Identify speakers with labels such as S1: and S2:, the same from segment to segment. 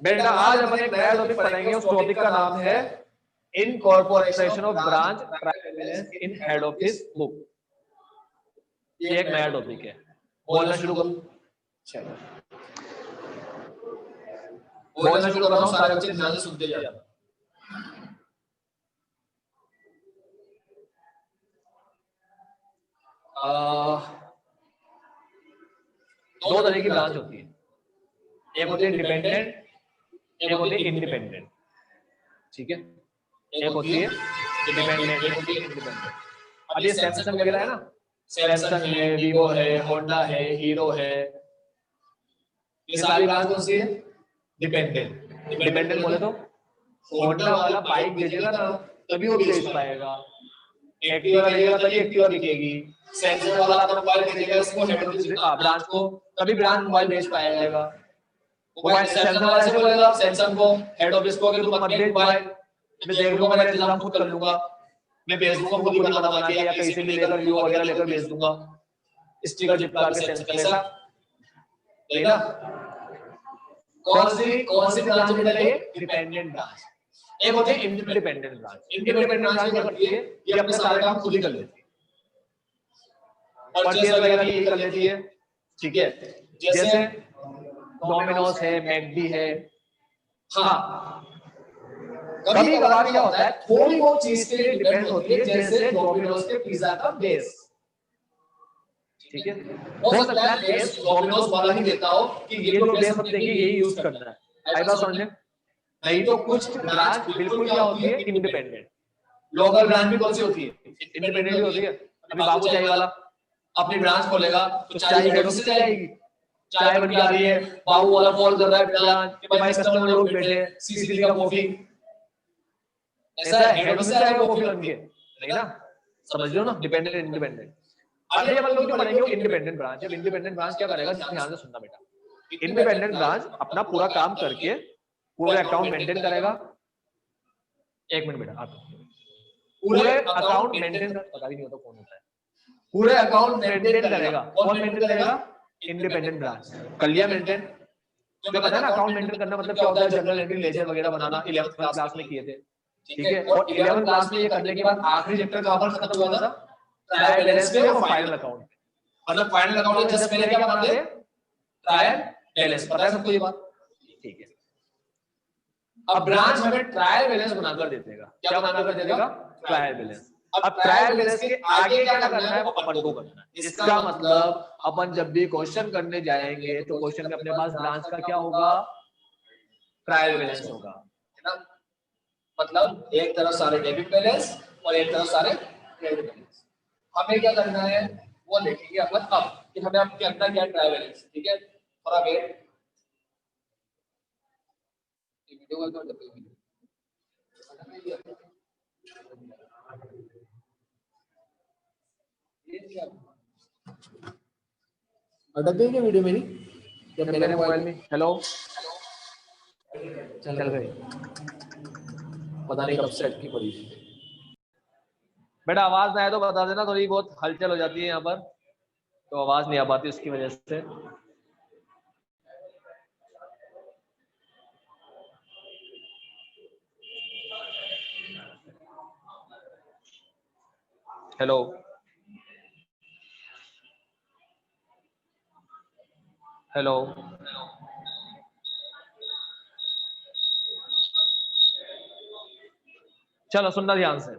S1: बेटा आज अपन एक नया टॉपिक पढ़ेंगे, उस टॉपिक का नाम है incorporation of branch trial balance in head office book. ये एक नया टॉपिक है। बोलना शुरू करो। चलो बोलना शुरू कर रहा हूँ, सारे बच्चे ध्यान से सुनते जाओ। दो तरह की ब्रांच होती है, एक होती है डिपेंडेंट, एक होती है इंडिपेंडेंट। ठीक है, एक होती है डिपेंडेंट, एक होती है इंडिपेंडेंट। अब ये सैमसंग वगैरह है ना, सैमसंग है, वीवो है, होंडा है, हीरो है, ये सारी ब्रांच कौन सी है? डिपेंडेंट। डिपेंडेंट बोले तो होंडा वाला बाइक भेजेगा ना तभी वो बेच पाएगा, एक्टिवा भेजेगा तभी एक्टिवा बिकेगी, सैमसंग वाला अपना मोबाइल भेजेगा उसको हेड ऑफिस ब्रांच को तभी ब्रांच मोबाइल बेच पाएगा। मोबाइल सैमसंग वाला ऐसे बोलेगा सैमसंग को हेड ऑफिस को कि तू मत बेच मोबाइल, मैं देख लूंगा, मेरा इंतजाम खुद कर लूंगा, मैं बेच दूंगा खुद ही बना बना के या कहीं से भी लेकर वीवो वगैरह लेकर बेच दूंगा, स्टिकर चिपका के सैमसंग ऐसा नहीं ना। कौन सी ब्रांच बेटा ये? Dependent branch. एक होती है इंडिपेंडेंट ब्रांच। इंडिपेंडेंट ब्रांच क्या करती है? ये अपने सारे काम खुद ही कर लेती है, परचेज वगैरह भी कर लेती है। ठीक है, जैसे डोमिनोज है, मैकडी है। हाँ, कभी कभार क्या होता है थोड़ी बहुत चीज के लिए डिपेंड होती है, जैसे डोमिनोज के पिज्जा का बेस। ठीक है, हो सकता है बेस डोमिनोज वाला ही देता हो कि ये जो बेस हम देंगे यही यूज करना है, आई बात समझ में? नहीं तो कुछ ब्रांच बिल्कुल क्या होती है? इंडिपेंडेंट। लोकल ब्रांच भी कौन सी होती है? इंडिपेंडेंट भी होती है। अभी बाबू चाय वाला अपनी ब्रांच खोलेगा तो चाय हेड ऑफिस से जाएगी, चाय बन के आ रही है, बाबू वाला कॉल कर रहा है ब्रांच कि भाई कस्टमर लोग बैठे, सीसी का कॉफी, ऐसा हेड ऑफिस से आएगा कॉफी बन के? नहीं ना, समझ लो ना, डिपेंडेंट इंडिपेंडेंट। अब ये अपन लोग जो पढ़ेंगे वो इंडिपेंडेंट ब्रांच। अब इंडिपेंडेंट ब्रांच क्या करेगा, ध्यान से सुनना बेटा। इंडिपेंडेंट ब्रांच अपना पूरा काम करके पूरा अकाउंट मेंटेन करेगा। एक मिनट बेटा, आप पूरे अकाउंट मेंटेन, पता भी नहीं होता कौन होता है, पूरे अकाउंट मेंटेन करेगा। कौन मेंटेन करेगा? Independent branch. कर लिया मेंटेन। तो पता है ना अकाउंट मेंटेन करना मतलब क्या होता है? जर्नल एंट्री, लेजर वगैरह बनाना 11th क्लास में किए थे। ठीक है, और 11th क्लास में ये करने के बाद आखिरी चैप्टर कहां पर खत्म हुआ था? ट्रायल बैलेंस पे और फाइनल अकाउंट। मतलब फाइनल अकाउंट में जस्ट पहले क्या बनाते? Trial balance. पता है सबको ये बात? ठीक है, अब ब्रांच हमें ट्रायल बैलेंस बनाकर दे देगा। क्या बनाकर दे देगा? Trial balance. अब ट्रायल बैलेंस के आगे क्या करना है वो अपन को करना है। इसका मतलब अपन जब भी क्वेश्चन करने जाएंगे तो क्वेश्चन में अपने पास ब्रांच का क्या होगा? ट्रायल बैलेंस होगा, है ना। मतलब एक तरफ सारे डेबिट बैलेंस और एक तरफ सारे क्रेडिट बैलेंस। हमें क्या करना है वो देखेंगे अपन अब कि हमें अब करना क्या है ट्रायल बैलेंस। ठीक है, थोड़ा वेट, वीडियो कॉल कर दो। अटक गई क्या वीडियो मेरी? जब मेरे मोबाइल में हेलो चल गई, पता नहीं कब से अटकी पड़ी। बेटा आवाज ना आए तो बता देना, थोड़ी बहुत हलचल हो जाती है यहाँ पर तो आवाज नहीं आ पाती उसकी वजह से। हेलो हेलो, चलो सुनना ध्यान से।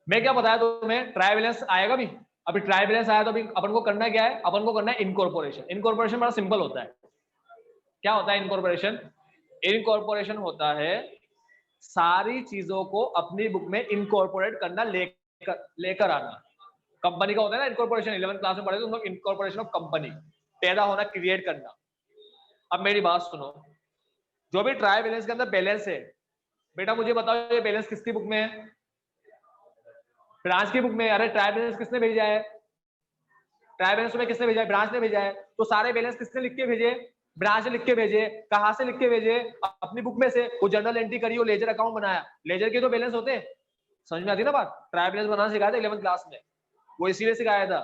S1: मैं क्या बताया तुम्हें, ट्रायल बैलेंस आएगा भी। अभी ट्रायल बैलेंस आया तो अभी अपन को करना क्या है? अपन को करना है इनकॉर्पोरेशन। इनकॉर्पोरेशन बड़ा सिंपल होता है। क्या होता है इनकॉर्पोरेशन? इनकॉर्पोरेशन होता है सारी चीजों को अपनी बुक में इनकॉर्पोरेट करना, लेकर आना। कंपनी का होता है ना इनकॉर्पोरेशन, 11th क्लास में पढ़े तो इनकॉर्पोरेशन ऑफ कंपनी, पैदा होना, क्रिएट करना। अब मेरी बात सुनो, जो भी ट्रायल बैलेंस के अंदर बैलेंस है बेटा मुझे बताओ ये बैलेंस किसकी बुक में है? ब्रांच की बुक में। अरे ट्रायल बैलेंस किसने भेजा है? ट्रायल बैलेंस में किसने भेजा है? ब्रांच ने भेजा है। तो सारे बैलेंस किसने लिख के भेजे? ब्रांच ने लिख के भेजे। कहां से लिख के भेजे? अपनी बुक में से। वो जर्नल एंट्री करी, वो लेजर अकाउंट बनाया, लेजर के तो बैलेंस होते हैं। समझ में आती ना बात? ट्रायल बैलेंस बनाना सिखाया था 11th क्लास में, वो इसीलिए सिखाया था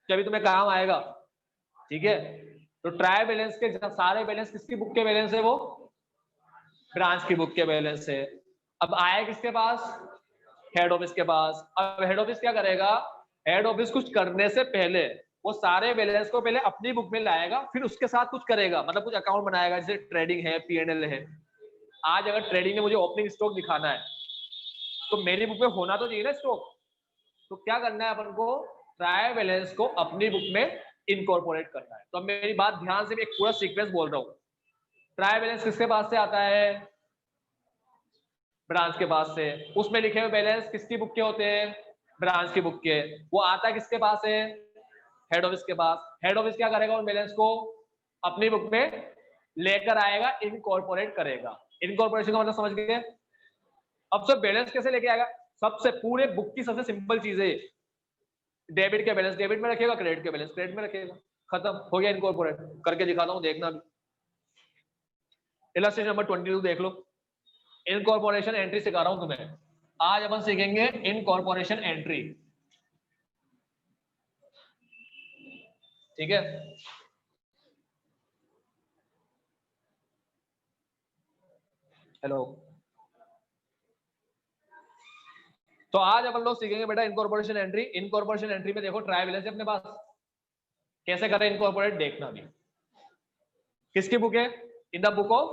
S1: कि अभी तुम्हें काम आएगा। ठीक है, तो ट्रायल बैलेंस के सारे बैलेंस किसकी बुक के बैलेंस है? वो ब्रांच की बुक के बैलेंस है। अब आया किसके पास? हेड ऑफिस के पास। अब हेड ऑफिस क्या करेगा? हेड ऑफिस कुछ करने से पहले वो सारे बैलेंस को पहले अपनी बुक में लाएगा, फिर उसके साथ कुछ करेगा, मतलब कुछ अकाउंट बनाएगा, जैसे ट्रेडिंग है, P&L है। आज अगर ट्रेडिंग में मुझे ओपनिंग स्टॉक दिखाना है तो मेरी बुक में होना तो चाहिए ना स्टॉक। तो क्या करना है अपन को? ट्रायल बैलेंस को अपनी बुक में इनकॉर्पोरेट करना है। तो अब मेरी बात ध्यान से, एक पूरा सीक्वेंस बोल रहा हूँ। ट्रायल बैलेंस किसके पास से आता है? ब्रांच के पास से। उसमें लिखे हुए बैलेंस किसकी बुक के होते हैं? ब्रांच की बुक के। वो आता है किसके पास है? हेड ऑफिस के पास। हेड ऑफिस क्या करेगा? उन बैलेंस को अपनी बुक में लेकर आएगा, इनकॉर्पोरेट करेगा। इनकॉर्पोरेशन का मतलब समझ गए? अब सब बैलेंस कैसे लेके आएगा? सबसे पूरे बुक की सबसे सिंपल चीज है, डेबिट के बैलेंस डेबिट में रखेगा, क्रेडिट के बैलेंस क्रेडिट में रखेगा। खत्म हो गया इनकॉर्पोरेट। करके दिखाता हूँ, देखना भी। इलस्ट्रेशन नंबर 22 देख लो। इनकॉर्पोरेशन एंट्री सिखा रहा हूं तुम्हें। आज अपन सीखेंगे इनकॉर्पोरेशन एंट्री। ठीक है? हेलो। तो आज अपन लोग सीखेंगे बेटा इनकॉर्पोरेशन एंट्री। इनकॉर्पोरेशन एंट्री में देखो ट्रायल बैलेंस है अपने पास, कैसे करें इनकॉर्पोरेट देखना भी। किसकी बुक है? इन the book of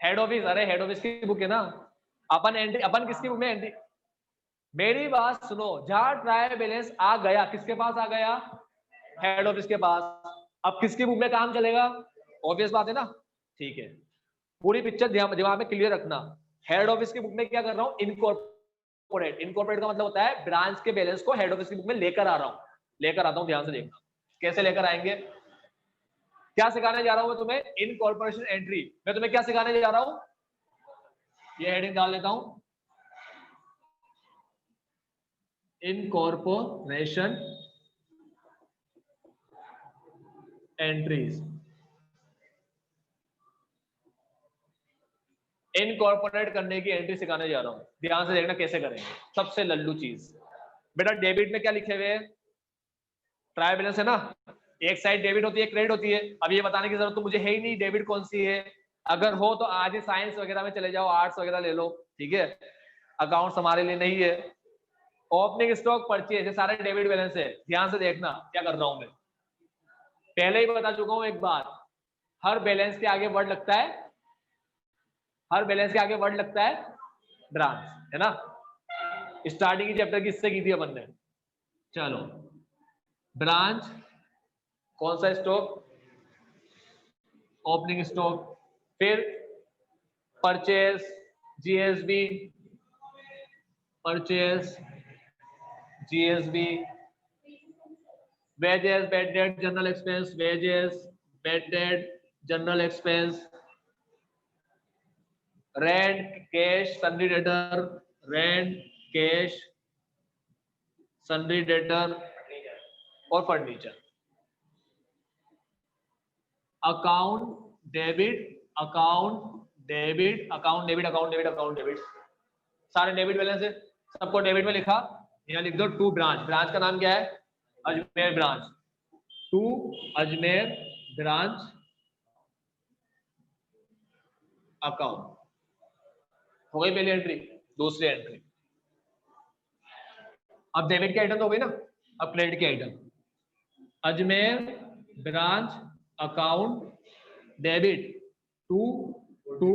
S1: head office. अरे हेड ऑफिस की बुक है ना। अपन एंट्री, अपन किसकी बुक में एंट्री? मेरी बात सुनो, जहां ट्रायल बैलेंस आ गया किसके पास आ गया? हेड ऑफिस के पास। अब किसकी बुक में काम चलेगा? ऑब्वियस बात है ना। ठीक है, पूरी पिक्चर दिमाग में क्लियर रखना। हेड ऑफिस की बुक में क्या कर रहा हूँ? इनकॉर्पोरेट। इनकॉर्पोरेट का मतलब होता है ब्रांच के बैलेंस को हेड ऑफिस की बुक में लेकर आ रहा हूँ। लेकर आता हूँ, ध्यान से देखना कैसे लेकर आएंगे। क्या सिखाने जा रहा हूं मैं तुम्हें? Incorporation entry. मैं तुम्हें क्या सिखाने जा रहा हूं? ये हेडिंग डाल लेता हूं, इनकॉर्पोरेशन एंट्रीज। इनकॉर्पोरेट करने की एंट्री सिखाने जा रहा हूं। ध्यान से देखना कैसे करेंगे। सबसे लल्लू चीज बेटा, डेबिट में क्या लिखे हुए? ट्रायल बैलेंस है ना। एक साइड डेबिट होती है, क्रेडिट होती है। अब ये बताने की जरूरत तो मुझे है ही नहीं डेबिट कौन सी है। अगर हो तो आज ही साइंस वगैरह में चले जाओ, आर्ट्स वगैरह ले लो। ठीक है, अकाउंट्स हमारे लिए नहीं है। ओपनिंग स्टॉक, परचेज, ये सारे डेबिट बैलेंस है। ध्यान से देखना क्या कर रहा हूं मैं। पहले ही बता चुका हूं एक बात, हर बैलेंस के आगे वर्ड लगता है, हर बैलेंस के आगे वर्ड लगता है ब्रांच, है ना। स्टार्टिंग की चैप्टर की इससे की थी अपन ने। चलो, ब्रांच कौन सा स्टॉक? Opening stock. फिर purchase, GSB, purchase, GSB, wages, bad debt, general expense, wages, bad debt, general expense, rent, cash, sundry debtor, rent, cash, sundry debtor और furniture. Account debit, account debit, account debit, account debit, account debit, सारे debit balance है। सबको debit में लिखा। यहाँ लिख दो to branch. Branch का नाम क्या है? Ajmer branch. To Ajmer branch account. हो गई पहली एंट्री। दूसरी एंट्री, अब डेबिट की आइटम तो हो गई ना, अब क्रेडिट की item. Ajmer branch account debit to to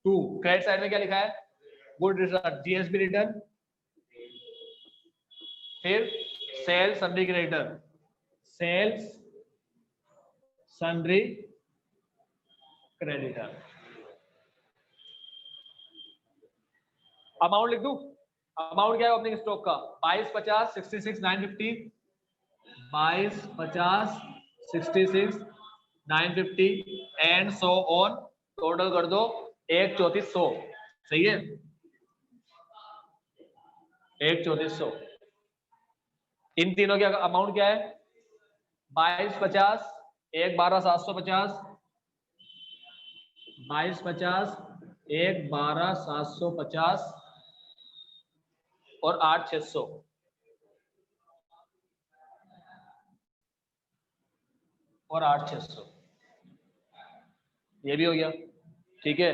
S1: to. Credit side में क्या लिखा है? Good return, GSB return. फिर sales sundry creditor, sales sundry creditor. Amount लिख दूं? अमाउंट क्या है ओपनिंग स्टॉक का? 2250 66 950, 2250 66 950 एंड सो ऑन। टोटल कर दो 13400। सही है, 13400। इन तीनों का अमाउंट क्या है? 2250, 1,12,750, 2250, 1,12,750 और 8,600। और 8,600, ये भी हो गया। ठीक है,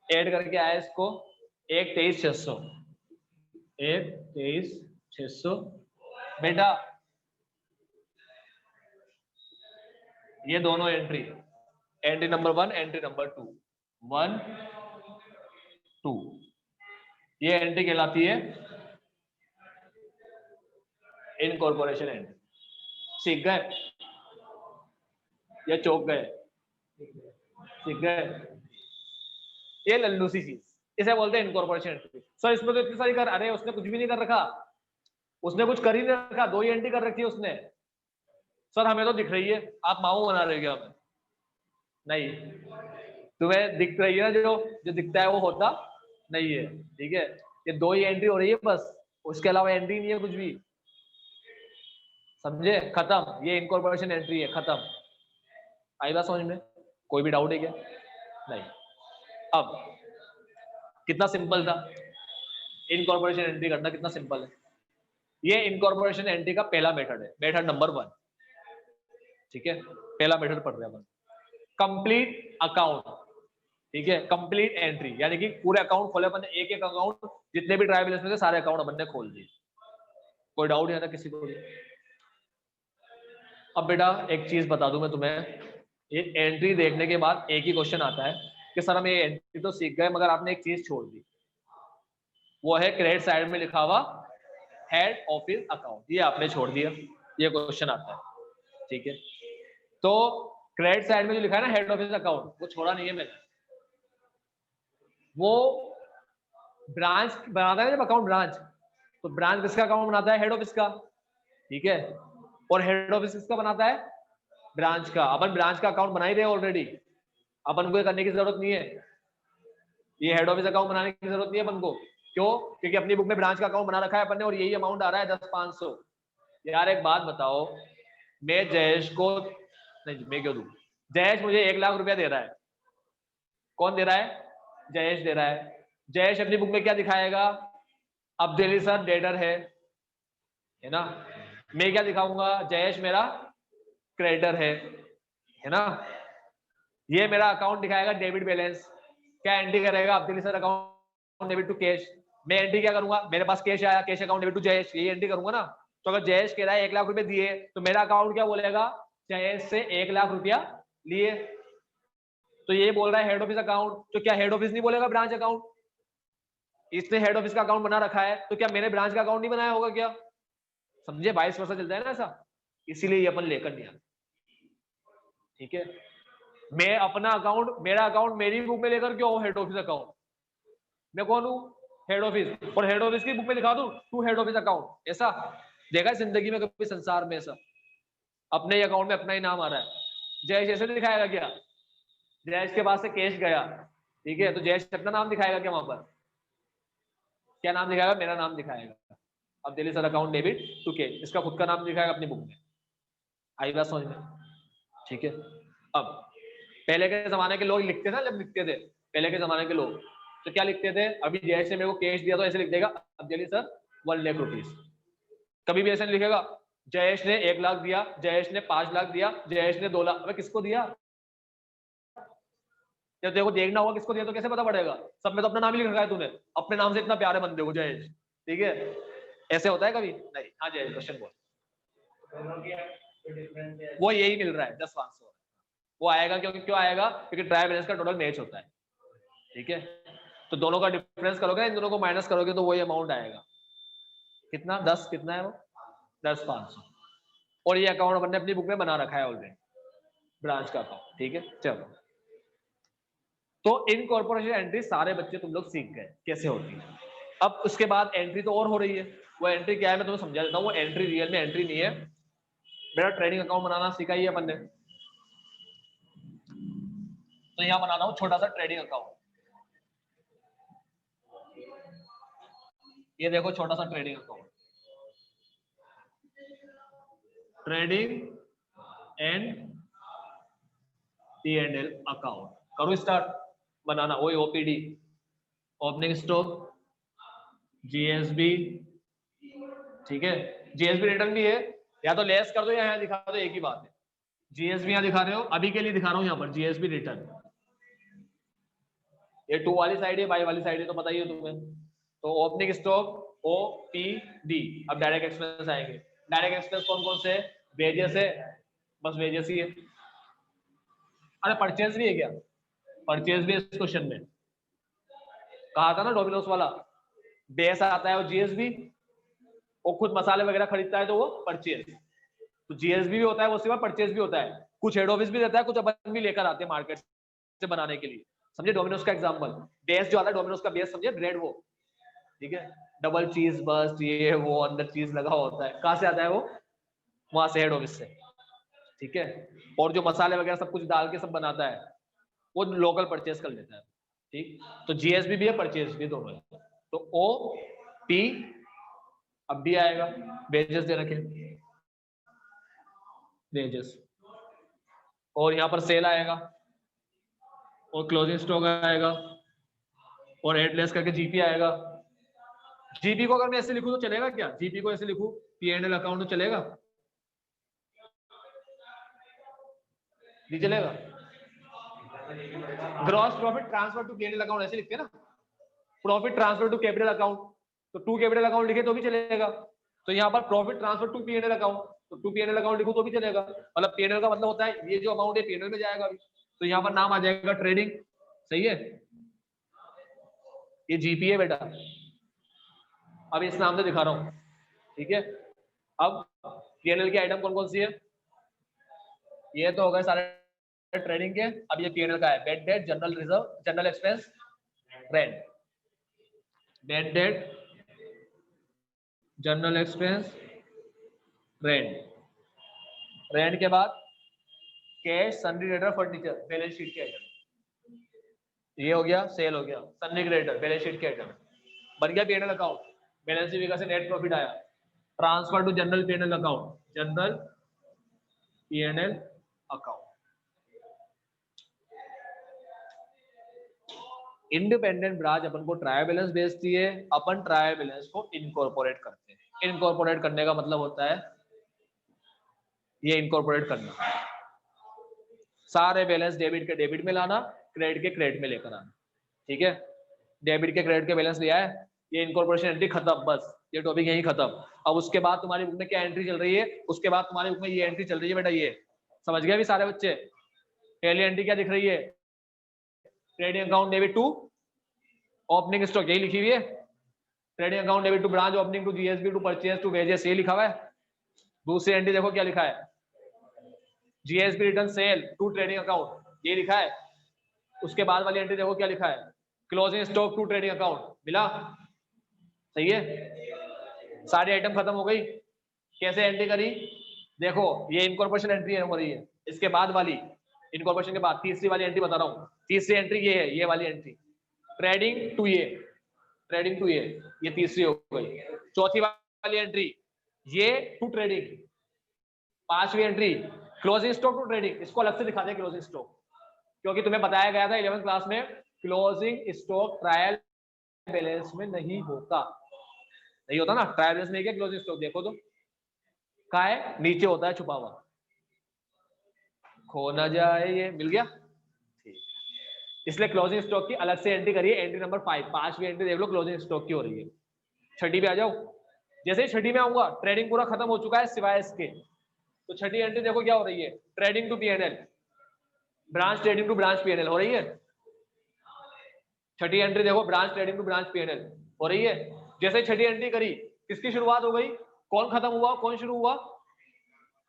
S1: ऐड करके आया इसको 1,23,600, 1,23,600। बेटा ये दोनों entry, entry number 1, entry number 2, 1 2, ये एंट्री कहलाती है इनकॉर्पोरेशन एंट्री। सीख गए या चौक गए? सीख गए? ये लल्लू सी चीज, इसे बोलते हैं इनकॉर्पोरेशन एंट्री। सर इसमें तो इतनी सारी कर, अरे उसने कुछ भी नहीं कर रखा, उसने कुछ कर ही नहीं रखा, 2 ही एंट्री कर रखी है उसने। सर हमें तो दिख रही है, आप माऊ बना रहे हो क्या हमें? नहीं, तुम्हें दिख रही है, जो दिखता है वो होता नहीं है। ठीक है, ये 2 ही एंट्री हो रही है बस, उसके अलावा एंट्री नहीं है कुछ भी। समझे? खत्म, ये इनकॉर्पोरेशन एंट्री है, खत्म। आई बात समझ में? कोई भी डाउट है क्या? नहीं। अब कितना सिंपल था इनकॉर्पोरेशन एंट्री करना, कितना सिंपल है। ये इनकॉर्पोरेशन एंट्री का पहला मेथड है, मेथड नंबर 1। ठीक है, पहला मेथड पढ़ रहे हैं अपन, कंप्लीट अकाउंट। ठीक है, कंप्लीट एंट्री यानी कि पूरे अकाउंट खोले अपन ने, एक एक अकाउंट, जितने भी ट्रायबल्स में थे सारे अकाउंट अपन ने खोल दिए। कोई डाउट नहीं था किसी को? अब बेटा एक चीज बता दूं मैं तुम्हें, ये एंट्री देखने के बाद एक ही क्वेश्चन आता है कि सर हम ये एंट्री तो सीख गए मगर आपने एक चीज छोड़ दी, वो है क्रेडिट साइड में लिखा हुआ हेड ऑफिस अकाउंट, ये आपने छोड़ दिया, ये क्वेश्चन आता है। ठीक है, तो क्रेडिट साइड में जो लिखा है ना हेड ऑफिस अकाउंट, वो छोड़ा नहीं है मैंने। वो ब्रांच बनाता है जब अकाउंट, ब्रांच, तो ब्रांच किसका अकाउंट बनाता है? हेड ऑफिस का। ठीक है, और हेड ऑफिस किसका बनाता है? ब्रांच का। अपन ब्रांच का अकाउंट बना ही रहे ऑलरेडी, अपन को करने की जरूरत नहीं है, ये हेड ऑफिस अकाउंट बनाने की जरूरत नहीं है अपन को। क्यों? क्योंकि अपनी बुक में ब्रांच का अकाउंट बना रखा है अपन ने, और यही अमाउंट आ रहा है 10,500। यार एक बात बताओ, मैं जयेश को, नहीं मैं क्यों दूं, जयेश मुझे 1,00,000 रुपया दे रहा है। कौन दे रहा है? जयेश दे रहा है। जयेश अपनी बुक में क्या दिखाएगा? अब्दुल सर डेटर है ना। मैं क्या दिखाऊंगा? जयेश मेरा क्रेडिटर है ना। ये मेरा अकाउंट दिखाएगा डेबिट बैलेंस, क्या एंट्री करेगा? Abdul sir account debit to cash. मैं एंट्री क्या करूंगा? मेरे पास कैश आया, cash account debit to Jayesh, ये एंट्री करूंगा ना। तो अगर जयेश कह रहा है 1,00,000 रुपए दिए, तो मेरा अकाउंट क्या बोलेगा? जयेश से 1,00,000 रुपया लिए। तो ये बोल रहा है हेड ऑफिस अकाउंट, तो क्या हेड ऑफिस नहीं बोलेगा ब्रांच अकाउंट? इसने हेड ऑफिस का अकाउंट बना रखा है, तो क्या मैंने ब्रांच का अकाउंट नहीं बनाया होगा क्या? समझे? 22 वर्ष चलता है ना ऐसा, इसीलिए ये अपन लेकर नहीं आते। ठीक है, मैं अपना अकाउंट, मेरा अकाउंट मेरी बुक में लेकर क्यों हेड ऑफिस अकाउंट? मैं कौन हूँ? हेड ऑफिस, और हेड ऑफिस की बुक में दिखा दूं टू हेड ऑफिस अकाउंट, ऐसा देखा है जिंदगी में कभी संसार में? ऐसा अपने ही अकाउंट में अपना ही नाम आ रहा है। जयेश ऐसे दिखाएगा क्या? जयेश के पास से कैश गया, ठीक है, तो जयेश अपना नाम दिखाएगा क्या वहां पर? क्या नाम दिखाएगा? मेरा नाम दिखाएगा, अब Delhi sir account debit to cash, इसका खुद का नाम दिखाएगा अपनी बुक में। आई बात समझ में? ठीक है, अब पहले के जमाने के लोग लिखते थे ना, जब लिखते थे पहले के जमाने के लोग, तो क्या लिखते थे? अभी जयेश ने मेरे को कैश दिया तो ऐसे लिख देगा अब्दुल सर 1,00,000 रुपीज। कभी भी ऐसे नहीं लिखेगा जयेश ने 1,00,000 दिया, जयेश ने 5,00,000 दिया, जयेश ने 2,00,000। अबे किसको दिया? जब देखो देखना होगा किसको दिया तो कैसे पता पड़ेगा? सब में तो अपना नाम ही लिख रखा है तूने, अपने नाम से इतना प्यारे बंदे हो जयेश। ठीक है, ऐसे होता है कभी नहीं? हाँ जयेश क्वेश्चन बोल। वो यही मिल रहा है 10,500, वो आएगा क्योंकि क्यों आएगा? क्योंकि ट्रायल बैलेंस का टोटल मैच होता है। ठीक है, तो दोनों का डिफरेंस करोगे, इन दोनों को माइनस करोगे तो वही अमाउंट आएगा। कितना? 10, कितना है वो? 10,500। और ये अकाउंट अपन ने अपनी बुक में बना रखा है ऑलरेडी, ब्रांच का अकाउंट। ठीक है, चलो, तो इनकॉर्पोरेशन एंट्री सारे बच्चे तुम लोग सीख गए कैसे होती है। अब उसके बाद एंट्री तो और हो रही है, वो एंट्री क्या है मैं तुम्हें समझा देता हूँ। वो एंट्री रियल में एंट्री नहीं है, मेरा ट्रेडिंग अकाउंट बनाना सीखा ही है अपन ने, तो यहाँ बनाना हूँ छोटा सा ट्रेडिंग अकाउंट। ये देखो छोटा सा trading account, trading and P&L account. करो स्टार्ट बनाना, वही ओपीडी, ओपनिंग स्टॉक, जीएसबी। ठीक है, जीएसबी रिटर्न भी है, या तो लेस कर दो या यहाँ दिखा दो, एक ही बात है। जीएसबी यहाँ दिखा रहे हो, अभी के लिए दिखा रहा हूँ यहाँ पर जीएसबी रिटर्न। ये टू वाली साइड है, बाई वाली साइड है तो पता ही है तुम्हें। तो opening stock O P D. अब डायरेक्ट एक्सपेंस आएंगे। डायरेक्ट एक्सपेंस कौन कौन से? वेजेस है, बस वेजेस ही है। अरे परचेज भी है क्या? परचेज भी इस क्वेश्चन में कहा था ना, डोमिनोज वाला बेस आता है और जीएसबी, वो खुद मसाले वगैरह खरीदता है तो वो परचेज। तो जीएसबी भी होता है, वो सिवा परचेज भी होता है। कुछ हेड ऑफिस भी देता है, कुछ अपन भी लेकर आते हैं मार्केट से बनाने के लिए। समझे डोमिनोज का एग्जांपल, बेस जो आता है डोमिनोज का बेस, समझे ब्रेड वो, ठीक है, डबल चीज बस्ट ये वो अंदर चीज लगा होता है, कहाँ से आता है वो? वहां से, हेड ऑफिस से, ठीक है। और जो मसाले वगैरह सब कुछ डाल के सब बनाता है वो लोकल परचेज कर लेता है, ठीक। तो जीएसबी भी है, परचेज भी, दोनों है। तो ओ पी अब भी आएगा, वेजेस दे रखे, वेजेस, और यहाँ पर सेल आएगा और क्लोजिंग स्टॉक आएगा और एडलेस करके जीपी आएगा। जीपी को अगर मैं ऐसे लिखूं तो चलेगा क्या? जीपी को ऐसे लिखूं पीएनएल अकाउंट तो चलेगा? नहीं चलेगा। Gross profit transfer to PNL account ऐसे लिखते हैं ना, profit transfer to capital account, तो टू कैपिटल अकाउंट लिखे तो भी चलेगा। तो यहाँ पर profit transfer to PNL account, तो टू पीएनएल अकाउंट लिखूं तो भी चलेगा। मतलब पीएनएल का मतलब होता है ये जो अमाउंट है पीएनएल में जाएगा अभी, तो यहाँ पर नाम आ जाएगा ट्रेडिंग, सही है। ये जीपी है बेटा, अब इस नाम से दिखा रहा हूँ, ठीक है। अब पीएनएल की आइटम कौन कौन सी है? ये तो हो गए सारे ट्रेडिंग के। अब ये पीएनएल का है, bad debt, general reserve, general expense, rent. Bad debt, general expense, rent. Rent के बाद cash, sundry creditor, furniture, balance sheet के आइटम। ये हो गया, सेल हो गया, सन्नी क्रेडिटर, बैलेंस शीट के आइटम, बन गया पीएनएल अकाउंट। बैलेंस शीट से नेट प्रॉफिट आया, transfer to general PNL account, general PNL account. Independent branch अपन को ट्रायल बैलेंस भेजती है, अपन ट्रायल बैलेंस को इनकॉर्पोरेट करते हैं। इनकॉर्पोरेट करने का मतलब होता है ये इनकॉर्पोरेट करना, सारे बैलेंस डेबिट के डेबिट में लाना, क्रेडिट के क्रेडिट में लेकर आना, ठीक है। डेबिट के क्रेडिट के बैलेंस लिया है, ये इनकॉर्पोरेशन एंट्री खत्म, बस ये टॉपिक यही खत्म। अब उसके बाद तुम्हारी बुक में क्या एंट्री चल रही है? उसके बाद तुम्हारी बुक में ये एंट्री चल रही है बेटा, ये समझ गए अभी सारे बच्चे? पहली एंट्री क्या दिख रही है? Trading account debit to opening stock, यही लिखी हुई है। Trading account debit to branch opening to GSB to purchase to wages, ये लिखा हुआ है। दूसरी एंट्री देखो क्या लिखा है, GSB return sale to trading account, ये लिखा है। उसके बाद वाली एंट्री देखो क्या लिखा है, closing stock to trading account, मिला? सही है, सारी आइटम खत्म हो गई। कैसे एंट्री करी? देखो ये इनकॉर्पोरेशन एंट्री हो रही है, इसके बाद वाली इनकॉर्पोरेशन के बाद तीसरी वाली एंट्री बता रहा हूँ। तीसरी एंट्री ये है, ये वाली एंट्री, ट्रेडिंग टू ये, ट्रेडिंग टू ये तीसरी हो गई। चौथी वाली एंट्री ये टू ट्रेडिंग। पांचवी entry closing stock to trading, इसको अलग से दिखा दे क्लोजिंग स्टॉक, क्योंकि तुम्हें बताया गया था 11th क्लास में क्लोजिंग स्टॉक ट्रायल बैलेंस में नहीं होता, नहीं होता ना ट्रायल बैलेंस में। क्या क्लोजिंग स्टॉक देखो तो कहाँ है, नीचे होता है छुपा हुआ, खो ना जाए ये, मिल गया, ठीक। इसलिए क्लोजिंग स्टॉक की अलग से एंट्री करिए, एंट्री नंबर 5, पांचवी एंट्री देख लो क्लोजिंग स्टॉक की हो रही है। छठी पे आ जाओ, जैसे ही छठी में आऊंगा ट्रेडिंग पूरा खत्म हो चुका है सिवाय इसके, तो छठी एंट्री देखो क्या हो रही है, trading to PNL, branch trading to branch PNL हो रही है। छठी एंट्री देखो, branch trading to branch PNL हो रही है। जैसे छठी एंट्री करी, किसकी शुरुआत हो गई, कौन खत्म हुआ, कौन शुरू हुआ?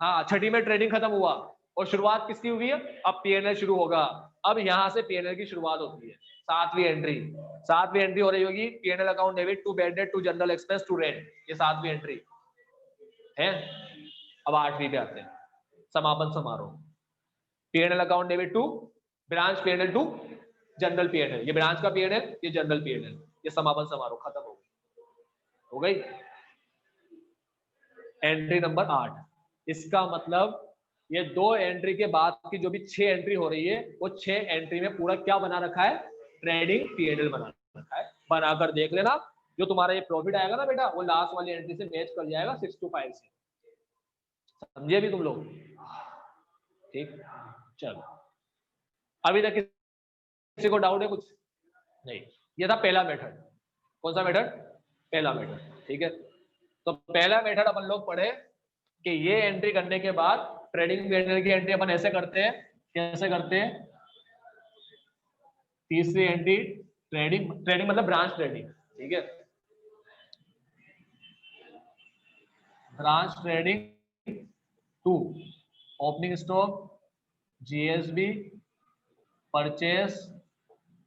S1: हाँ, छठी में ट्रेडिंग खत्म हुआ और शुरुआत किसकी हुई है? अब पीएनएल शुरू होगा। अब यहां से पीएनएल की शुरुआत होती है, सातवीं एंट्री। सातवीं एंट्री हो रही होगी PNL account debit to bad debt to general expense to rent, ये सातवीं एंट्री है। अब आठवीं पे आते हैं, समापन समारोह। PNL account debit to branch PNL to general PNL, ये ब्रांच का पीएनएल, ये जनरल पीएनएल, ये समापन समारोह खत्म हो गई। एंट्री नंबर 8, इसका मतलब ये 2 एंट्री के बाद की जो भी 6 एंट्री हो रही है, वो 6 एंट्री में पूरा क्या बना रखा है, ट्रेडिंग पीएनएल बना रखा है। बनाकर देख लेना, जो तुम्हारा ये प्रॉफिट आएगा ना बेटा, वो लास्ट वाली एंट्री से मैच कर जाएगा 6 to 5 से, समझे भी तुम लोग? ठीक, चलो अभी तक किसी को डाउट है कुछ? नहीं, ये था पहला मेथड। कौन सा मेथड? पहला मेथड। ठीक है, तो पहला मेथड अपन लोग पढ़े कि ये एंट्री करने के बाद ट्रेडिंग बिहेवियर की एंट्री अपन ऐसे करते हैं, कैसे करते हैं? तीसरी एंट्री ट्रेडिंग, ट्रेडिंग मतलब ब्रांच ट्रेडिंग। ठीक है, branch trading 2, opening stock, GSB, purchase,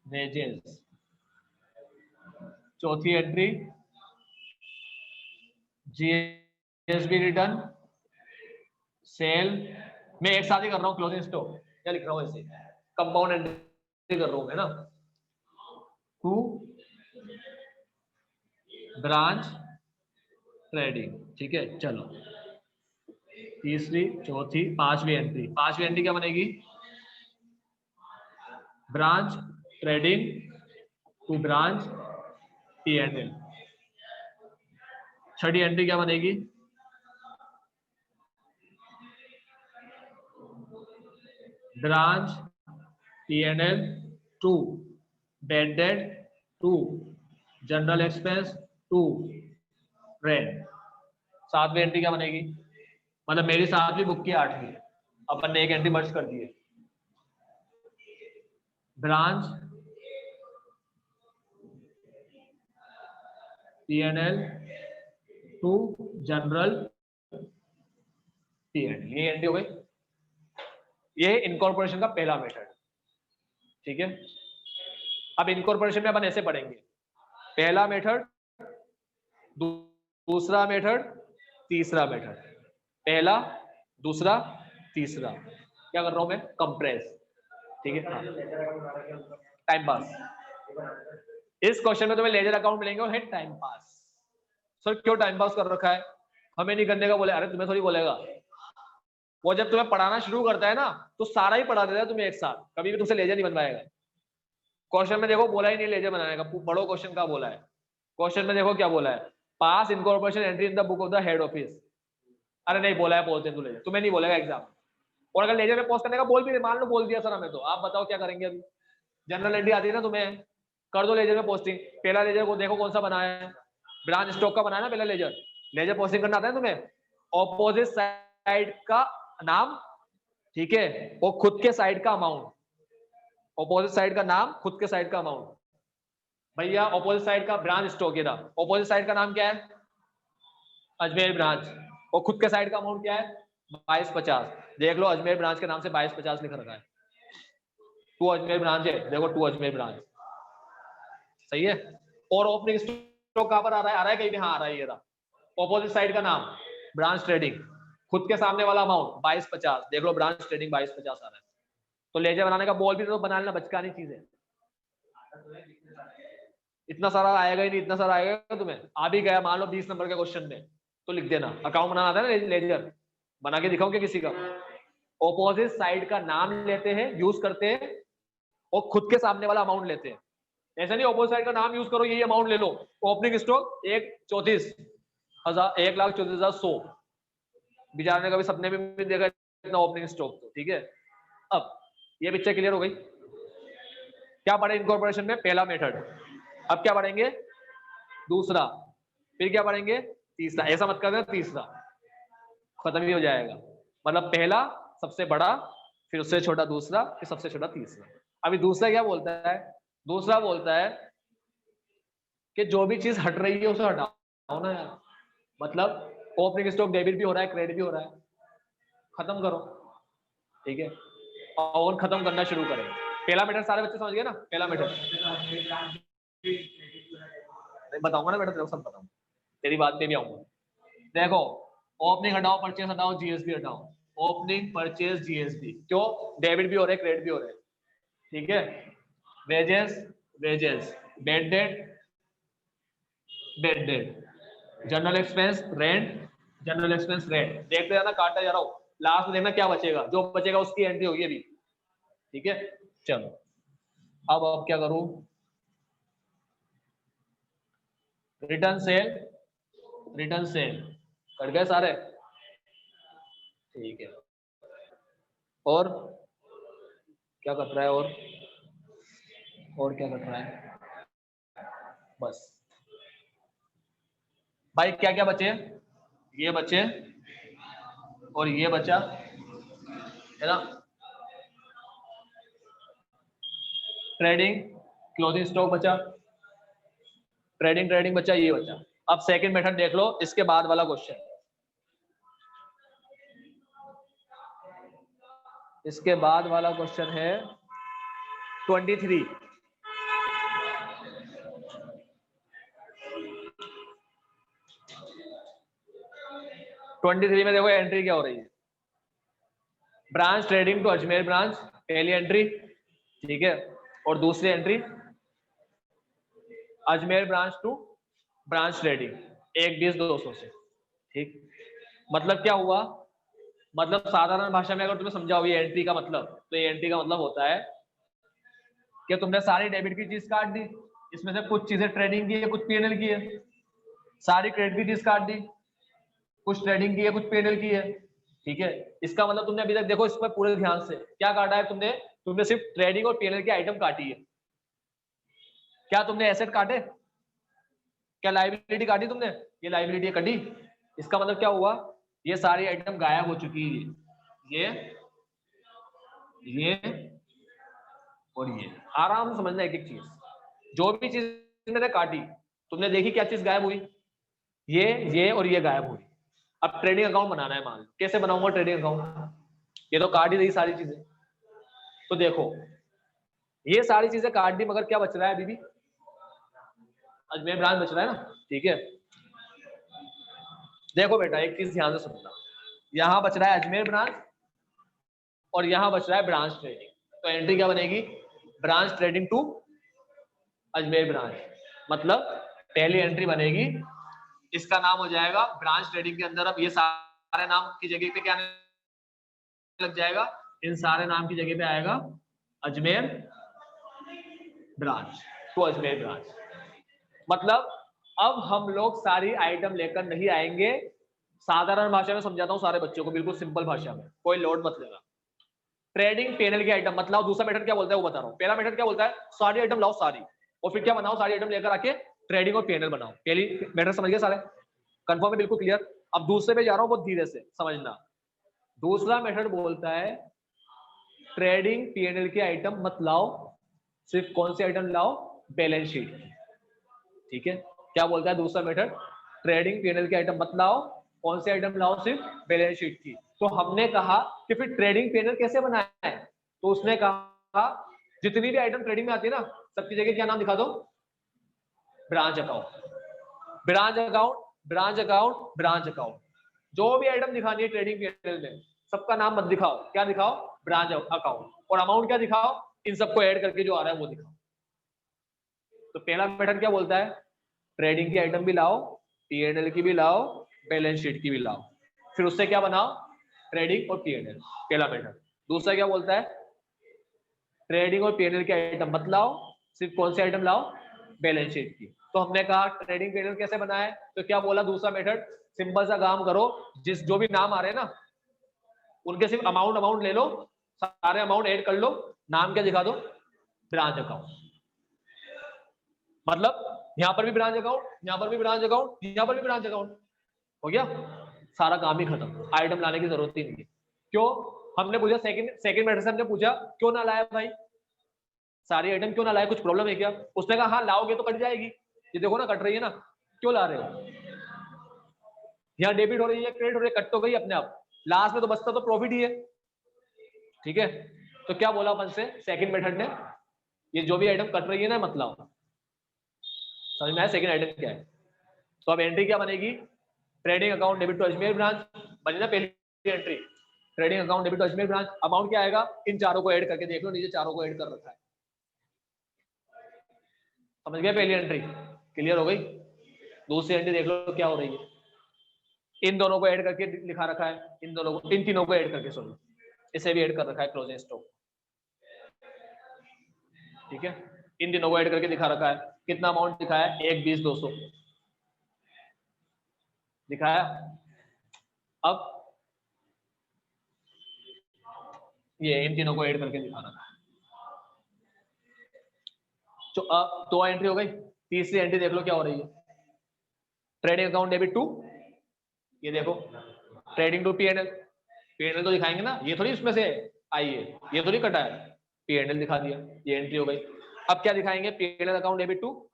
S1: wages. चौथी एंट्री जीएसबी रिटर्न, सेल। मैं एक साथ ही कर रहा हूँ, क्लोजिंग स्टॉक क्या लिख रहा हूँ ऐसे, कंपाउंड एंट्री कर रहा हूँ मैं ना। 2 ब्रांच ट्रेडिंग। ठीक है, चलो तीसरी, चौथी, पांचवी एंट्री। पांचवी एंट्री क्या बनेगी? Branch trading to branch PNL. छठी एंट्री क्या बनेगी? Branch PNL to bad debt to general expense to rent. सातवीं एंट्री क्या बनेगी? मतलब मेरी सातवीं बुक की आठवीं, अपन ने एक एंट्री मर्ज कर दी है। Branch PNL to general PNL, ये एंट्री हो गई। ये इनकॉर्पोरेशन का पहला मेथड। ठीक है, अब इनकॉर्पोरेशन में अपन ऐसे पढ़ेंगे, पहला मेथड, दूसरा मेथड, तीसरा मेथड। पहला, दूसरा, तीसरा। क्या कर रहा हूं मैं? कंप्रेस। ठीक है, टाइम पास। इस क्वेश्चन में तुम्हें लेजर अकाउंट मिलेंगे और है टाइम पास। सर क्यों टाइम पास कर रखा है? हमें नहीं करने का बोले। अरे तुम्हें थोड़ी बोलेगा, वो जब तुम्हें पढ़ाना शुरू करता है ना तो सारा ही पढ़ा देता है तुम्हें एक साथ, कभी भी तुमसे लेजर नहीं बनवाएगा। क्वेश्चन में देखो बोला ही नहीं लेजर बनाएगा, पढ़ो क्वेश्चन का बोला है। क्वेश्चन में देखो क्या बोला है, pass incorporation entry in the book of the head office. अरे नहीं बोला है, बोलते हैं तू लेजर, तुम्हें नहीं बोलेगा एग्जाम। और अगर लेजर में पोस्ट करने का बोल भी, मान लो बोल दिया सर हमें, तो आप बताओ क्या करेंगे? अभी जनरल एंट्री आती है ना तुम्हें, कर दो लेजर में पोस्टिंग। पहला लेजर को देखो कौन सा बनाया है, ब्रांच स्टॉक का बनाया ना पहला लेजर। लेजर पोस्टिंग करना आता है तुम्हें? ऑपोजिट साइड का नाम, ठीक है, और खुद के साइड का अमाउंट। ऑपोजिट साइड का नाम, खुद के साइड का अमाउंट। भैया ऑपोजिट साइड का ब्रांच स्टॉक है, ऑपोजिट साइड का नाम क्या है? अजमेर ब्रांच। और खुद के साइड का अमाउंट क्या है? 2250। देख लो अजमेर ब्रांच के नाम से 2250 लिख रखा है। 2 अजमेर ब्रांच है, देखो 2 अजमेर ब्रांच, सही है। और ओपनिंग स्टॉक कहां पर आ रहा है? आ रहा है कहीं भी? हाँ आ रहा है, ये रहा। ऑपोजिट साइड का नाम ब्रांच ट्रेडिंग, खुद के सामने वाला अमाउंट 2250, देख लो ब्रांच ट्रेडिंग 2250 आ रहा है। तो लेजर बनाने का बोल भी तो बना लेना, बचकानी चीज है। इतना सारा आएगा ही नहीं, इतना सारा आएगा तुम्हें? आ भी गया मान लो 20 नंबर के क्वेश्चन में, तो लिख देना। अकाउंट बनाना आता है ना लेजर, बना के दिखाओ क्या किसी का? ऑपोजिट साइड का नाम लेते हैं, यूज करते हैं, और खुद के सामने वाला अमाउंट लेते हैं। ऐसा नहीं ऑपोजिट साइड का नाम यूज करो यही अमाउंट ले लो। ओपनिंग स्टॉक 1,34,1,34,100, बेचारे ने कभी सपने में भी देखा इतना ओपनिंग स्टॉक तो। ठीक है, अब ये पिक्चर क्लियर हो गई। क्या पढ़े इनकॉर्पोरेशन में? पहला मेथड। अब क्या पढ़ेंगे? दूसरा, फिर क्या पढ़ेंगे? तीसरा। ऐसा मत करना तीसरा, खत्म ही हो जाएगा। मतलब पहला सबसे बड़ा, फिर उससे छोटा दूसरा, फिर सबसे छोटा तीसरा। अभी दूसरा क्या बोलता है? दूसरा बोलता है कि जो भी चीज हट रही है उसे हटाओ ना यार। मतलब ओपनिंग स्टॉक डेबिट भी हो रहा है, क्रेडिट भी हो रहा है, खत्म करो। ठीक है, और खत्म करना शुरू करें। पहला मेथड सारे बच्चे समझ गए ना? पहला मेथड बताऊंगा ना बेटा, तेरे को सब बताऊंगा, तेरी बात पे भी आऊंगा। देखो, ओपनिंग हटाओ, परचेस हटाओ, जीएसबी हटाओ। Opening, purchase, GSB. क्यों? डेबिट भी हो रहे हैं, क्रेडिट भी हो रहे हैं। ठीक है, wages, wages, bed date, bed debt, general expense, rent, general expense, rent. देखते जाना, काटता जा रहा हूं, लास्ट में देखना क्या बचेगा, जो बचेगा उसकी एंट्री होगी अभी। ठीक है, चलो अब क्या करूं? रिटर्न सेल, रिटर्न सेल कर गए सारे? ठीक है, और क्या कट रहा है, और क्या कट रहा है, बस भाई। क्या क्या बचे, ये बचे और ये बचा है ना, ट्रेडिंग क्लोजिंग स्टॉक बचा, ट्रेडिंग बचा, ये बचा। अब सेकंड मेथड देख लो, इसके बाद वाला क्वेश्चन, इसके बाद वाला क्वेश्चन है 23। 23 में देखो एंट्री क्या हो रही है, branch trading to Ajmer branch, पहली एंट्री, ठीक है। और दूसरी entry Ajmer branch to branch trading 1/20/200 से, ठीक। मतलब क्या हुआ, मतलब साधारण भाषा में अगर तुम्हें समझाओ ये एंट्री का मतलब, तो ये एंट्री का मतलब होता है कि तुमने सारी डेबिट की चीज काट दी, इसमें से कुछ चीजें ट्रेडिंग की है, कुछ पीएनएल की है, सारी क्रेडिट की चीज काट दी, कुछ ट्रेडिंग की है, कुछ पीएनएल की है, ठीक है। इसका मतलब तुमने अभी तक देखो इस पर पूरे ध्यान से क्या काटा है तुमने, तुमने सिर्फ ट्रेडिंग और पीएनएल की आइटम काटी है। क्या तुमने एसेट काटे, क्या लाइबिलिटी काटी तुमने, ये लाइबिलिटी कटी। इसका मतलब क्या हुआ, ये सारी आइटम गायब हो चुकी है, ये और ये। आराम से समझना एक एक चीज, जो भी चीज मैंने काटी तुमने देखी क्या चीज गायब हुई, ये और ये गायब हुई। अब ट्रेडिंग अकाउंट बनाना है, मान लो कैसे बनाऊंगा ट्रेडिंग अकाउंट, ये तो काट ही रही सारी चीजें। तो देखो ये सारी चीजें काट दी, मगर क्या बच रहा है अभी भी, अजमेर ब्रांच बच रहा है ना, ठीक है। देखो बेटा एक चीज ध्यान से सुनना, यहां बच रहा है अजमेर ब्रांच और यहां बच रहा है ब्रांच ट्रेडिंग, तो एंट्री क्या बनेगी, branch trading to Ajmer branch. मतलब पहली एंट्री बनेगी, इसका नाम हो जाएगा ब्रांच ट्रेडिंग के अंदर, अब ये सारे नाम की जगह पे क्या लग जाएगा, इन सारे नाम की जगह पे आएगा Ajmer branch to Ajmer branch. मतलब अब हम लोग सारी आइटम लेकर नहीं आएंगे, साधारण भाषा में समझाता हूं सारे बच्चों को, बिल्कुल सिंपल भाषा में, कोई लोड मत लेना। ट्रेडिंग पीएनएल की आइटम मतलब, दूसरा मेथड क्या बोलता है वो बता रहा हूं। पहला मेथड क्या बोलता है, सारी आइटम लाओ सारी, और फिर क्या बनाओ, सारी आइटम लेकर आके ट्रेडिंग और पीएनएल बनाओ। पहली मेथड समझ गए सारे, कंफर्म है, बिल्कुल क्लियर। अब दूसरे पे जा रहा हूं, बहुत धीरे से समझना। दूसरा मेथड बोलता है ट्रेडिंग पीएनएल की आइटम मत लाओ, सिर्फ कौन सी आइटम लाओ, बैलेंस शीट, ठीक है। क्या बोलता है दूसरा मेथड, ट्रेडिंग पीएनएल की आइटम मत लाओ, कौन सी आइटम लाओ, सिर्फ बैलेंस शीट की। तो हमने कहा कि फिर ट्रेडिंग पीएनएल कैसे बनाया है, तो उसने कहा जितनी भी आइटम ट्रेडिंग में आती है ना, सबकी जगह क्या नाम दिखा दो, branch account, branch account, branch account, branch account. जो भी आइटम दिखानी है ट्रेडिंग पीएनएल में, सबका नाम मत दिखाओ, क्या दिखाओ, ब्रांच अकाउंट, और अमाउंट क्या दिखाओ, इन सबको ऐड करके जो आ रहा है वो दिखाओ। तो पहला मेथड क्या बोलता है, ट्रेडिंग की आइटम भी लाओ, पीएनएल की भी लाओ, बैलेंस शीट की भी लाओ, फिर उससे क्या बनाओ, ट्रेडिंग और पीएनएल, पहला मेथड। दूसरा क्या बोलता है, ट्रेडिंग और पीएनएल की आइटम मत लाओ, सिर्फ कौन सी आइटम लाओ, बैलेंस शीट की। तो हमने कहा ट्रेडिंग पीएनएल कैसे बनाए, तो क्या बोला दूसरा मेथड, सिंपल सा काम करो, जिस जो भी नाम आ रहे हैं ना उनके सिर्फ अमाउंट अमाउंट ले लो, सारे अमाउंट ऐड कर लो, नाम क्या दिखा दो, ब्रांच अकाउंट। मतलब यहां पर भी ब्रांच अकाउंट, यहां पर भी ब्रांच अकाउंट, यहां पर भी ब्रांच अकाउंट, हो गया, सारा काम ही खत्म, आइटम लाने की जरूरत ही नहीं है। क्यों, हमने पूछा सेकंड मेथड से, हमने पूछा क्यों ना लाया भाई, सारी आइटम क्यों ना लाए, कुछ प्रॉब्लम है क्या। उसने कहा हाँ लाओगे तो कट जाएगी, ये देखो ना कट रही है ना, क्यों ला रहे हो, यहाँ डेबिट हो रही है, क्रेडिट हो रही है, कट तो गई अपने आप, लास्ट में तो बचता तो प्रॉफिट ही है, ठीक है। तो क्या बोला अपन से सेकंड मेथड ने, ये जो भी आइटम कट रही है ना मतलब, समझ में आया सेकंड आइटम क्या है। तो अब एंट्री क्या बनेगी, trading account debit to Ajmer branch, बनी ना पहली entry, trading account debit to Ajmer branch. Amount क्या आएगा, इन चारों को ऐड करके देख लो, नीचे चारों को ऐड कर रखा है, समझ गए, पहली एंट्री क्लियर हो गई। दूसरी एंट्री देख लो क्या हो रही है, इन दोनों को ऐड करके लिखा रखा है, इन दोनों को, इन तीनों को ऐड करके, सॉरी इसे भी ऐड कर रखा है क्लोजिंग स्टॉक, ठीक है। इन तीनों को ऐड करके दिखा रखा है, कितना अमाउंट दिखाया है, 1/20/200 दिखाया। अब ये इन तीनों को ऐड करके दिखाना है। तो अब 2 एंट्री हो गई। तीसरी एंट्री देख लो क्या हो रही है। ट्रेडिंग अकाउंट डेबिट टू, ये देखो ट्रेडिंग टू पीएनएल। पीएनएल तो दिखाएंगे ना, ये थोड़ी इसमें से आई है, ये थोड़ी कटा है, पीएनएल दिखा दिया, ये एंट्री हो गई। अब क्या दिखाएंगे, PNL account debit to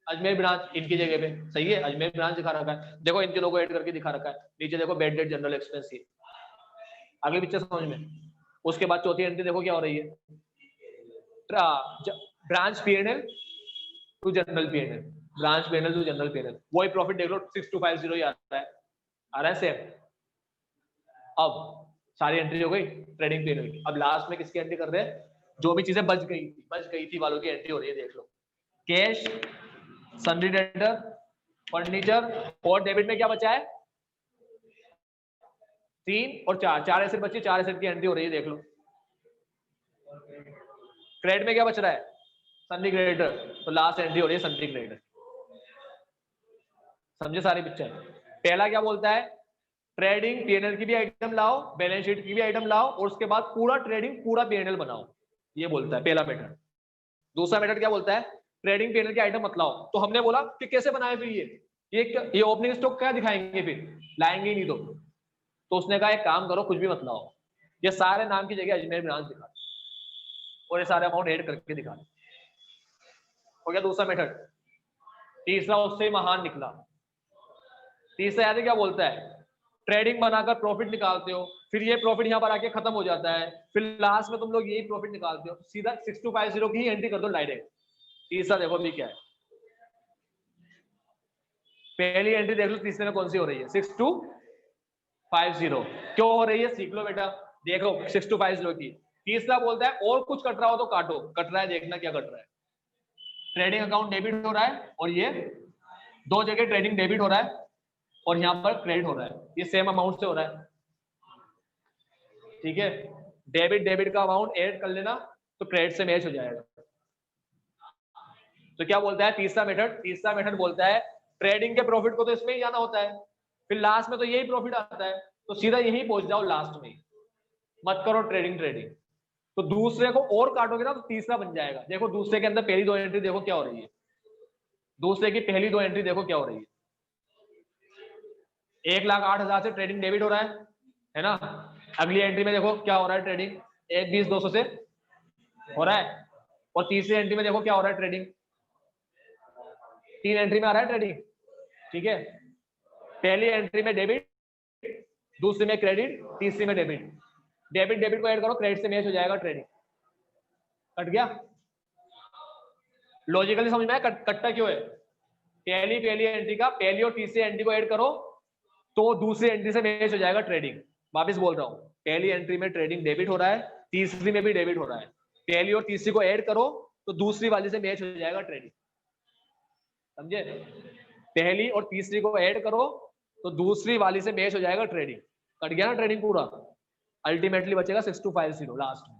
S1: Ajmer branch, इनकी जगह पे सही है, अजमेर ब्रांच दिखा रखा है। देखो इनके लोगों ऐड करके दिखा रखा है। नीचे देखो बेड डेट जनरल एक्सपेंस, ये आगे पीछे समझ में। उसके बाद चौथी एंट्री देखो क्या हो रही है, branch PNL to general PNL, branch PNL to general PNL. वही प्रॉफिट देख लो 6250 ही आ रहा है सेम। अब सारी एंट्री हो गई ट्रेडिंग पीएनएल की। अब लास्ट में किसकी एंट्री कर रहे हैं, जो भी चीजें बच गई थी वालों की एंट्री हो रही है। देख लो कैश, सन्ड्री डेटर, फर्नीचर और डेबिट में क्या बचा है 3 और 4, 4 एसेट बची, 4 एसेट की एंट्री हो रही है। देख लो क्रेडिट में क्या बच रहा है सन्ड्री क्रेडिटर, तो लास्ट एंट्री हो रही है सन्ड्री क्रेडिटर। समझे सारी पिक्चर। पहला क्या बोलता है, ट्रेडिंग पीएनएल की भी आइटम लाओ, बैलेंस शीट की भी आइटम लाओ और उसके बाद पूरा ट्रेडिंग पूरा पीएनएल बनाओ, ये बोलता है पहला मेथड। दूसरा मेथड क्या बोलता है, ट्रेडिंग पीएनएल की आइटम मत लाओ। तो हमने बोला कि कैसे बनाए फिर ये ओपनिंग स्टॉक क्या दिखाएंगे, फिर लाएंगे ही नहीं। तो उसने कहा एक काम करो, कुछ भी मत लाओ, ये सारे नाम की जगह अजमेर ब्रांच दिखा और ये सारे अमाउंट ऐड करके दिखा। हो गया दूसरा मेथड। तीसरा उससे महान निकला। तीसरा याद है क्या बोलता है, ट्रेडिंग बनाकर प्रॉफिट निकालते हो, फिर ये प्रॉफिट यहाँ पर आके खत्म हो जाता है, फिर लास्ट में तुम लोग यही प्रॉफिट निकालते हो, सीधा 6250 की ही एंट्री कर दो डायरेक्ट। तीसरा देखो भी क्या है, पहली एंट्री देख लो तीसरे में कौन सी हो रही है 6250। क्यों हो रही है सीख लो बेटा, देखो 6250 की। तीसरा बोलता है और कुछ कट रहा हो तो काटो, कट रहा है देखना क्या कट रहा है। ट्रेडिंग अकाउंट डेबिट हो रहा है और ये दो जगह ट्रेडिंग डेबिट हो रहा है और यहाँ पर क्रेडिट हो रहा है, ये सेम अमाउंट से हो रहा है। ठीक है, डेबिट का अमाउंट ऐड कर लेना तो क्रेडिट से मैच हो जाएगा। तो क्या बोलता है तीसरा मेथड बोलता है ट्रेडिंग के प्रॉफिट को तो इसमें ही जाना होता है, फिर लास्ट में तो यही प्रॉफिट आता है, तो सीधा यही पहुंच जाओ लास्ट में, मत करो ट्रेडिंग। तो दूसरे को और काटोगे ना तो तीसरा बन जाएगा। देखो दूसरे के अंदर पहली 2 एंट्री देखो क्या हो रही है, दूसरे की पहली 2 एंट्री देखो क्या हो रही है। 1,08,000 से ट्रेडिंग डेबिट हो रहा है ना। अगली एंट्री में देखो क्या हो रहा है, ट्रेडिंग 1,20,200 से हो रहा है और तीसरी एंट्री में देखो क्या हो रहा है, ट्रेडिंग 3 एंट्री में आ रहा है ट्रेडिंग। ठीक है, पहली एंट्री में डेबिट, दूसरी में क्रेडिट, तीसरी में डेबिट को ऐड करो क्रेडिट से मैच हो जाएगा ट्रेडिंग। कट गया, लॉजिकली समझ में आया कटता क्यों है। पहली एंट्री का पहली और तीसरी एंट्री को ऐड करो तो दूसरी एंट्री से मैच हो जाएगा ट्रेडिंग। वापस बोल रहा हूं, पहली एंट्री में ट्रेडिंग डेबिट हो रहा है, तीसरी में भी डेबिट हो रहा है, पहली और तीसरी को ऐड करो तो दूसरी वाली से मैच हो जाएगा ट्रेडिंग। समझे, पहली और तीसरी को ऐड करो तो दूसरी वाली से मैच हो जाएगा ट्रेडिंग। कट गया ना ट्रेडिंग पूरा, अल्टीमेटली बचेगा 6250 लास्ट में।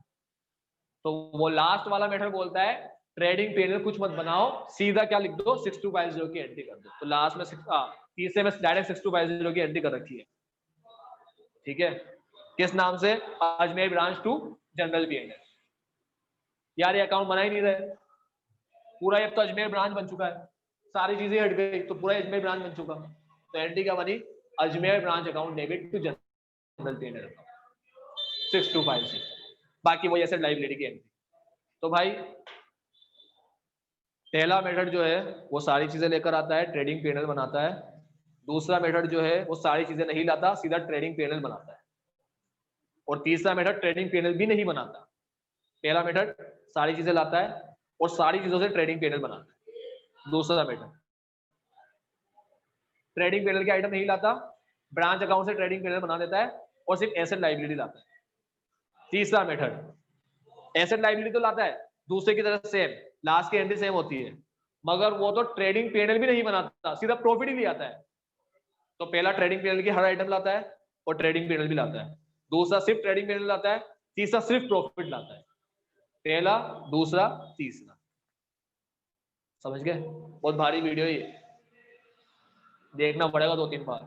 S1: तो वो लास्ट वाला मेथड बोलता है ट्रेडिंग पीएनएल कुछ मत बनाओ, सीधा क्या लिख दो 6250 की एंट्री कर दो। तो लास्ट में तीसरे में डायरेक्ट 6250 की एंट्री कर रखी है। ठीक है, किस नाम से, Ajmer branch to general PNL. यार ये अकाउंट बना ही नहीं रहे पूरा, ये तो अजमेर ब्रांच बन चुका है, सारी चीजें हट गई तो पूरा अजमेर ब्रांच बन चुका। तो एंट्री क्या बनी, Ajmer branch account debit to general PNL account 6250, बाकी वही एसेट लायबिलिटी की एंट्री। तो भाई पहला मेथड जो है वो सारी चीजें लेकर आता है, ट्रेडिंग पीएनएल बनाता है। दूसरा मेथड जो है वो सारी चीजें नहीं लाता, सीधा ट्रेडिंग पीएनएल बनाता है। और तीसरा मेथड ट्रेडिंग पीएनएल भी नहीं बनाता। पहला मेथड सारी चीजें लाता है और सारी चीजों से ट्रेडिंग पीएनएल बनाता है। दूसरा मेथड ट्रेडिंग पीएनएल के आइटम नहीं लाता, ब्रांच अकाउंट से ट्रेडिंग पीएनएल बना देता है और सिर्फ एसेट लायबिलिटी लाता है। तीसरा मेथड एसेट लायबिलिटी तो लाता है दूसरे की तरह सेम, लास्ट की एंट्री सेम होती है, मगर वो तो ट्रेडिंग पीएनएल भी नहीं बनाता, सीधा प्रॉफिट ही ले आता है। तो पहला ट्रेडिंग पीएनएल की हर आइटम लाता है और ट्रेडिंग पीएनएल भी लाता है, दूसरा सिर्फ ट्रेडिंग पीएनएल लाता है, तीसरा सिर्फ प्रॉफिट लाता है। पहला, दूसरा, तीसरा। समझ गए, बहुत भारी वीडियो है ये, देखना पड़ेगा 2-3 बार।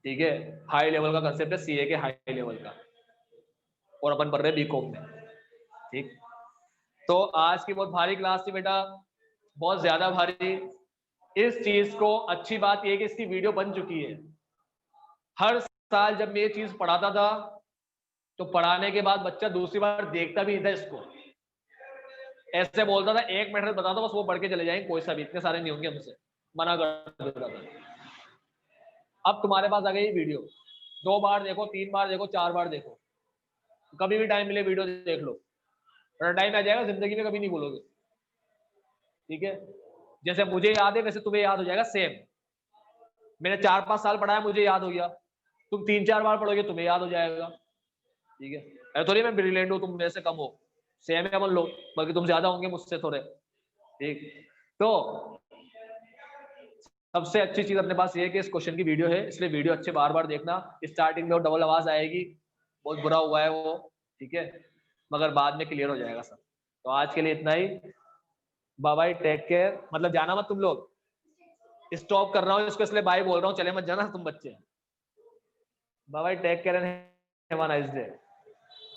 S1: ठीक है, हाई लेवल का कंसेप्ट है सीए के, हाई लेवल का। और अपन पढ़ रहे बीकॉम में। ठीक, तो आज की बहुत भारी क्लास थी बेटा, बहुत ज्यादा भारी। इस चीज को अच्छी बात यह है कि इसकी वीडियो बन चुकी है। हर साल जब मैं ये चीज पढ़ाता था तो पढ़ाने के बाद बच्चा दूसरी बार देखता भी नहीं था इसको, ऐसे बोलता था 1 मिनट बता दो बस, वो पढ़ के चले जाएंगे, कोई सा भी, इतने सारे नहीं होंगे, हमसे मना कर देता था। अब तुम्हारे पास आ गई वीडियो, 2 बार देखो, 3 बार देखो, 4 बार देखो, कभी भी टाइम मिले वीडियो देख लो, टाइम आ जाएगा जिंदगी में कभी नहीं भूलोगे। ठीक है, जैसे मुझे याद है वैसे तुम्हें याद हो जाएगा सेम। मैंने 4-5 साल पढ़ाया, मुझे याद हो गया, तुम 3-4 बार पढ़ोगे तुम्हें याद हो जाएगा। ठीक है, ऐसा थोड़ी मैं ब्रिलियंट हूँ तुम मेरे से कम हो, सेम है अपन लोग, बल्कि तुम ज्यादा होंगे मुझसे थोड़े। ठीक, तो सबसे अच्छी चीज अपने पास ये है कि इस क्वेश्चन की वीडियो है, इसलिए वीडियो अच्छे बार बार देखना। स्टार्टिंग में वो डबल आवाज आएगी, बहुत बुरा हुआ है वो, ठीक है, मगर बाद में क्लियर हो जाएगा सब। तो आज के लिए इतना ही, बाय बाय, टेक केयर। मतलब जाना मत तुम लोग, स्टॉप कर रहा हूँ इसको इसलिए बाय बोल रहा हूँ, चले मत जाना तुम बच्चे। Bye bye, take care and have a nice day.